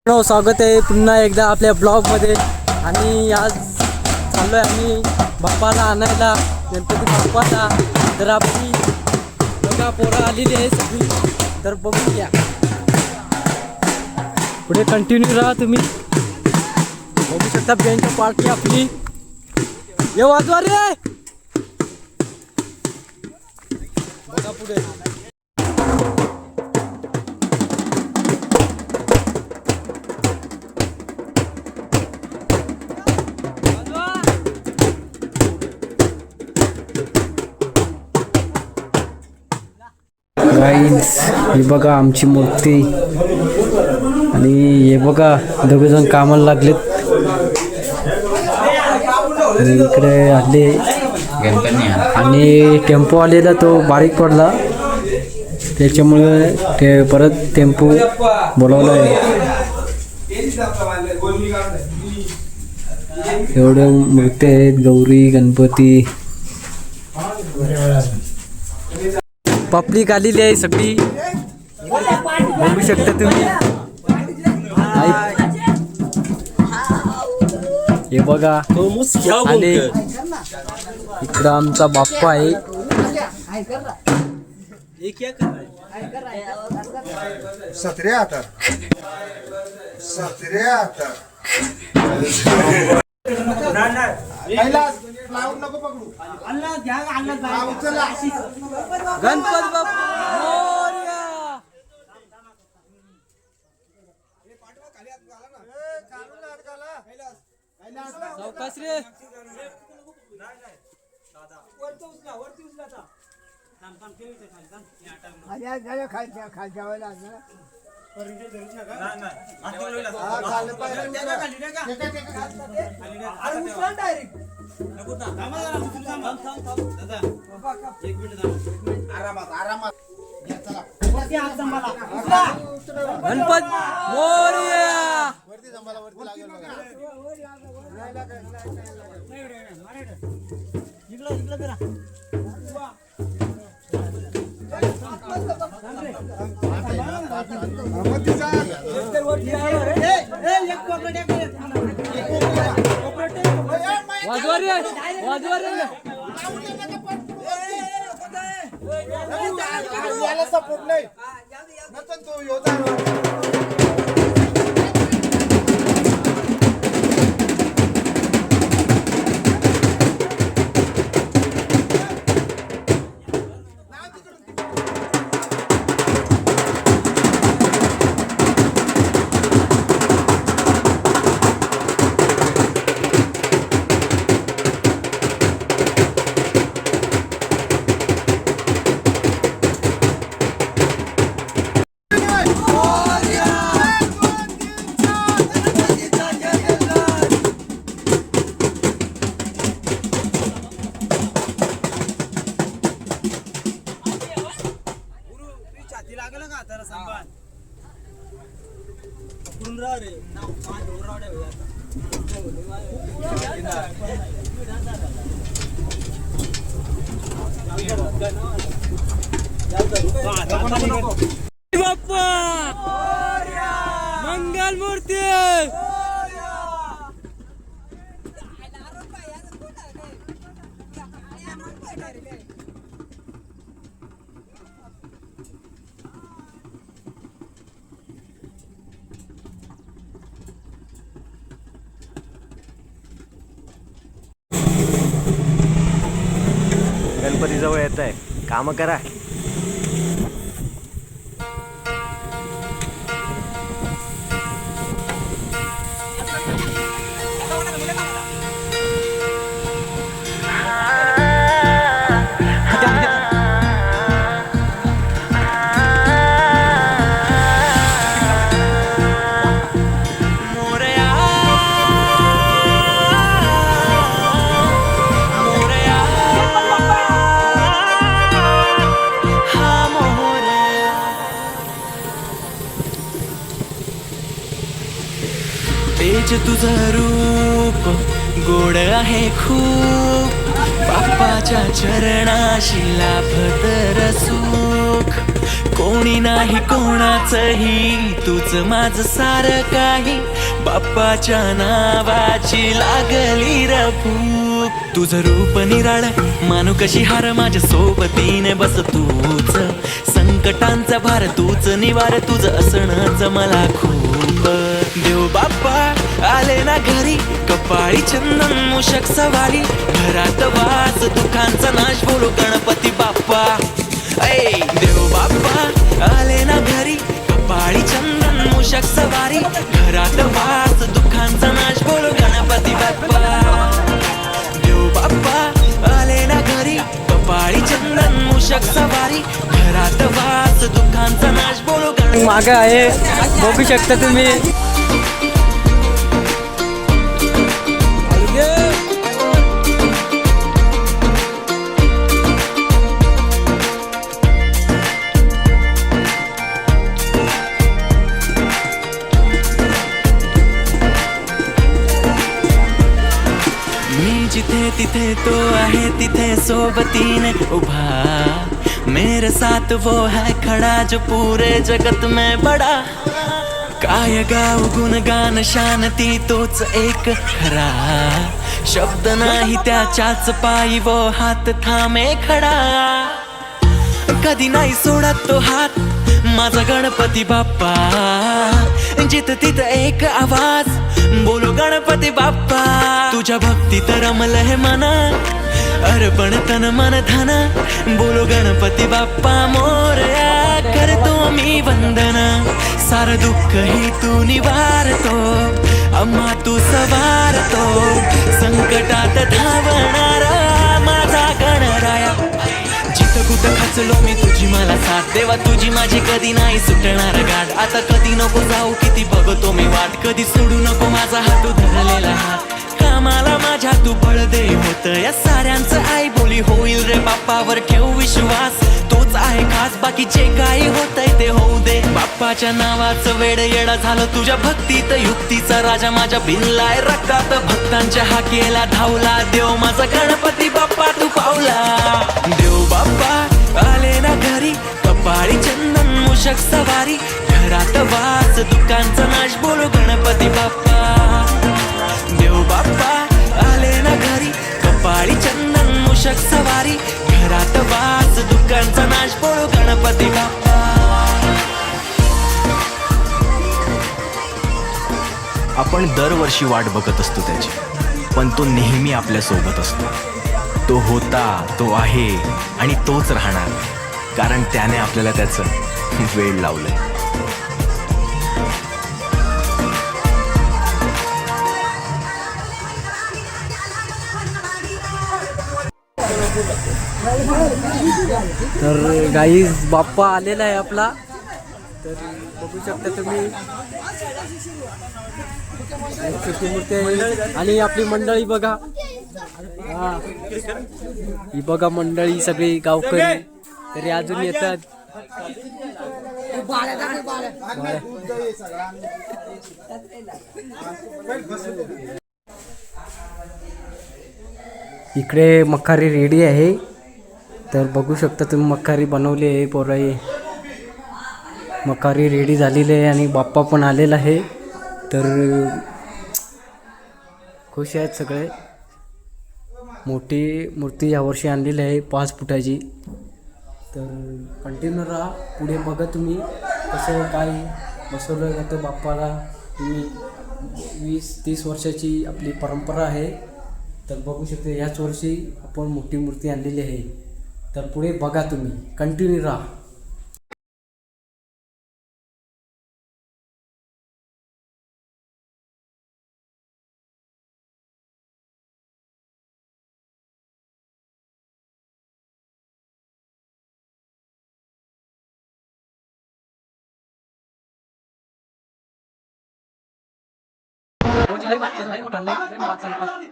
स्वागत आहे पुन्हा एकदा आपल्या ब्लॉगमध्ये। आणि आज चाललो आहे आम्ही बाप्पाला आणायला, गणपती बाप्पाला। तर आपली बघा पोरं आलेली आहे सगळी, तर बघून घ्या। पुढे कंटिन्यू राहा तुम्ही, बघू शकता बेंच पार्टी आपली। ये वाजवा रे, बघा पुढे गाईज, हे बघा आमची मूर्ती। आणि हे बघा दोघेजण कामाला लागलेत। आणि इकडे आले आणि टेम्पो आलेला, तो बारीक पडला, त्याच्यामुळे ते परत टेम्पो बोलवला आहे। एवढ्या मूर्ती आहेत, गौरी गणपती। पब्लिक आलेली आहे सगळी, बघू शकता तुम्ही। हे बघा आणि इकडं आमचा बाप्पा आहे। गणपती बाप्पा मोरया। सावकाश रे, गणपत मोरया। वाजवा रे, वाजवा रे, याला सपोर्ट नाही नचन तो योद्धा। बाप्पा मंगल मूर्ती। गणपती जवळ येत आहे, काम करा। तेज तुझं रूप गोड आहे खूप, बाप्पाच्या चरणाशी लाभतर सुख। कोणी नाही कोणाचंही, तूच माझं सारं काही. बाप्पाच्या नावाची लागली र भूक. तुझं रूप निराळ मानू कशी हार, माझ्या सोबतीने बस तूच. संकटांचा भार तूच निवार, तुझं असणंच मला खूप. देव बाप्पा आले ना घरी, कपाळी चंदन मूषक सवारी. घरात वास दुःखांचा नाश, बोलो गणपती बाप्पा. ऐ देव बाप्पा आले ना घरी, कपाळी चंदन मूषक सवारी. घरात वास दुःखांचा नाश, बोलो गणपती बाप्पा. देव बाप्पा आले ना घरी, कपाळी चंदन मूषक सवारी. घरात वास दुःखांचा नाश, बोलो गणपती. मागं आहे बघू शकता तुम्ही. मी जिथे तिथे तो आहे, तिथे सोबतीने उभा. मेरे साथ वो है खड़ा, जो पूरे जगत में बड़ा. काय गाव गुणगान शांती तोच एक खरा. शब्द नाही त्याच्याच पायी, वो हात थांबे खडा. कधी नाही सोडत तो हात माझा गणपती बाप्पा. जिथं तिथं एक आवाज, बोलो गणपती बाप्पा. तुझ्या भक्तीत रमलं हे मन, अर्पण तन मन धन. बोलो गणपती बाप्पा मोरया, करतो मी वंदन. सार दुःख ही तू निवारतो, अम्मा तू सवारतो. संकटात धावणारा माझा गणराया. जिथं कुठं खचलो मी तुझी मला साथ, देवा तुझी माझी कधी नाही सुटणार गाठ. आता कधी नको जाऊ किती बघतो मी वाट, कधी सोडू नको माझा हात धरलेला हात. कामाला माझ्या तू बळ दे, होत या साऱ्यांचं आई बोली होईल रे. बाप्पावर ठेव विश्वास, तोच आहे खास. बाकी जे काही होतंय ते होऊ दे. बाप्पाच्या नावाचं वेड येडा झालं तुझ्या भक्तीत. युक्तीचा राजा माझ्या भिनलाय रक्तात, भक्तांच्या हाकेला धावला. देव माझा गणपती बाप्पा तू पावला. देव बाप्पा आले ना घरी, कपाळी चंदन मूषक सवारी. घरात वास दुःखांचा नाश, बोलो गणपती बाप्पा. देव बाप्पा आले ना घरी, कपाळी चंदन मूषक सवारी. घरात वास दुःखांचा नाश, बोलो गणपती बाप्पा. आपण दरवर्षी वाट बघत असतो त्याची, पण तो नेहमी आपल्या सोबत असतो. तो होता, तो आहे आणि तोच राहणार, कारण त्याने आपल्याला त्याचं वेळ लावलंय. तर गाईज बाप्पा आलेला आहे आपला. तर बघू शकता तुम्ही, छोटी मूर्ती आहे. आणि आपली मंडळी बघा, हा ही बघा मंडळी सगळी गावकरी तरी अजून येतात. इकडे मखारी रेडी आहे. तर बघू शकता तुम्ही, मखारी बनवली आहे पोराई. मखारी रेडी झालेली आहे आणि बाप्पा पण आलेला आहे. तर खुश आहेत सगळे. मोठी मूर्ती यावर्षी आणलेली आहे 5 फुटाची. तर कंटिन्यू राहा, पुढे बघा तुम्ही कसं काय बसवलं जातं बाप्पाला. तुम्ही 20-30 वर्षाची आपली परंपरा आहे. तर बघू शकता ह्याच वर्षी आपण मोठी मूर्ती आणलेली आहे. तर पुढे बघा तुम्ही, कंटिन्यू राहा.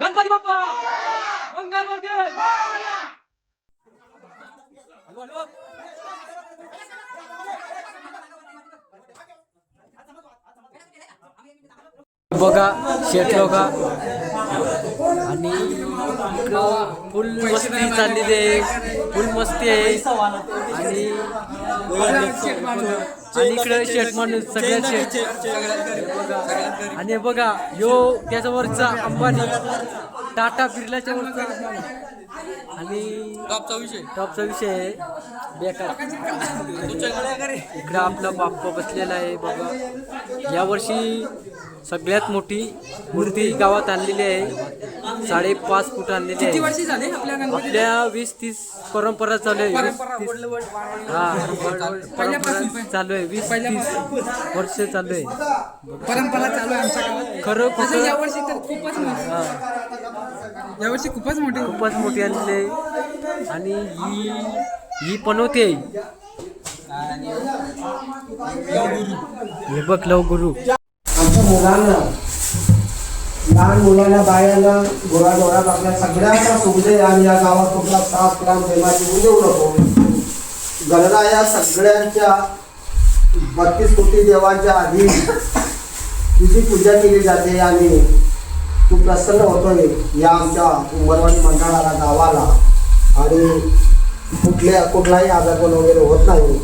गणपती बाप्पा बघा शेट लोका. आणि फुल मस्ती चाललेली आहे, फुल मस्ती आहे. आणि आणि इकडे शेट माणूस सगळ्यात शेट. आणि बघा यो त्याच्यावरचा अंबानी, टाटा बिर्लाच्या वरचा आणि टॉपचा विषय आहे बेकार. इकडं आपला बाप्पा बसलेला आहे बघा. यावर्षी सगळ्यात मोठी मूर्ती गावात आणलेली आहे. 5.5 फूट आणलेली आहे. आपल्या 20-30 परंपरा चालू आहे. 20-30 परंपरा चालू आहे. 20-30 वर्ष चालू आहे परंपरा चालू आहे आमच्या गावात. खरं तसं यावर्षी तर खूपच मोठी खूपच मोठी आणलेली आहे. आणि ही पनवते हे बघ लवगुरु. आमच्या मुलांना, लहान मुलांना, बायांना, घोराढोरात आपल्या सगळ्यांना सुखदे आणि या गावात कुठला त्रास प्राण प्रेमाची येऊ नको. गणना या सगळ्यांच्या 32 कोटी देवांच्या आधी तुझी पूजा केली जाते आणि तू प्रसन्न होतोय या आमच्या उंबरवाडी मंडळाला, गावाला. आणि कुठलाही आजारपण वगैरे होत नाही.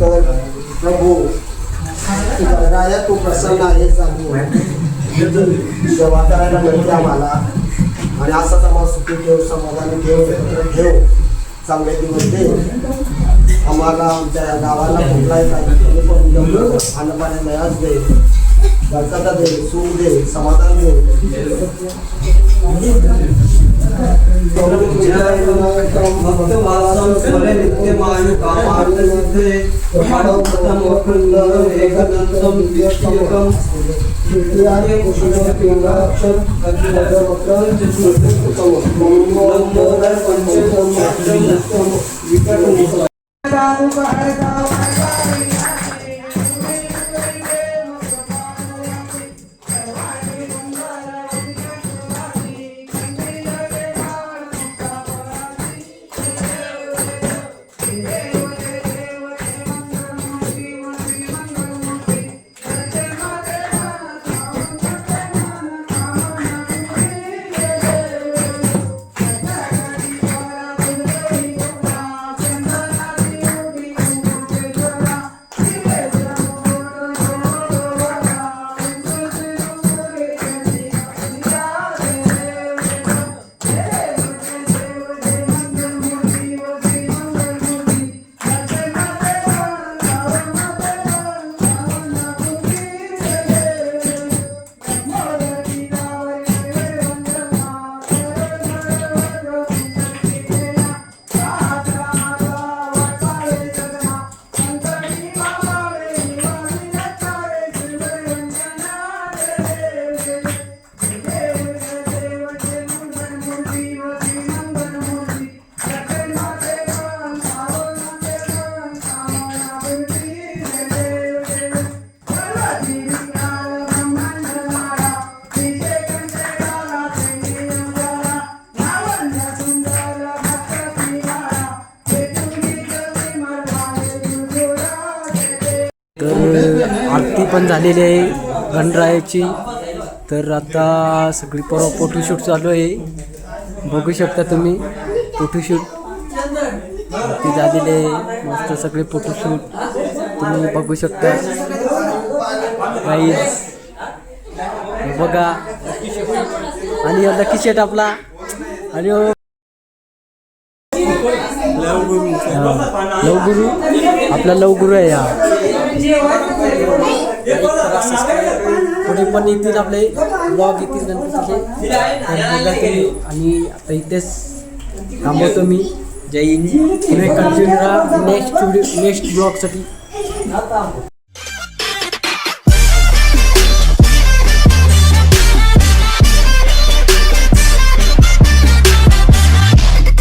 तर प्रभू गणराया तू प्रसन्न आहेस आणि सेवा करायला मिळते आम्हाला. आणि असाच आम्हाला सुखी ठेव, समाधानी ठेव, एकत्र ठेव, चांगले दिवस दे आम्हाला. आमच्या गावाला कुठलाही काही अन्नपाणी मिळाच दे, बरकत दे, सुख दे, समाधान दे. आरती पण झालेली आहे गणरायाची. तर आता सगळी फोटोशूट चालू आहे. बघू शकता तुम्ही फोटोशूट आरती झालेली आहे. मस्त सगळे फोटोशूट तुम्ही बघू शकता गाईज. बघा आणि लकी शेट आपला आणि लवगुरु आपला लवगुरु आहे हा. पुढे पण येतील आपले ब्लॉग येतील गणपतीचे. आणि आता इथेच थांबवतो मी. जय हिंद. Continue next ब्लॉगसाठी.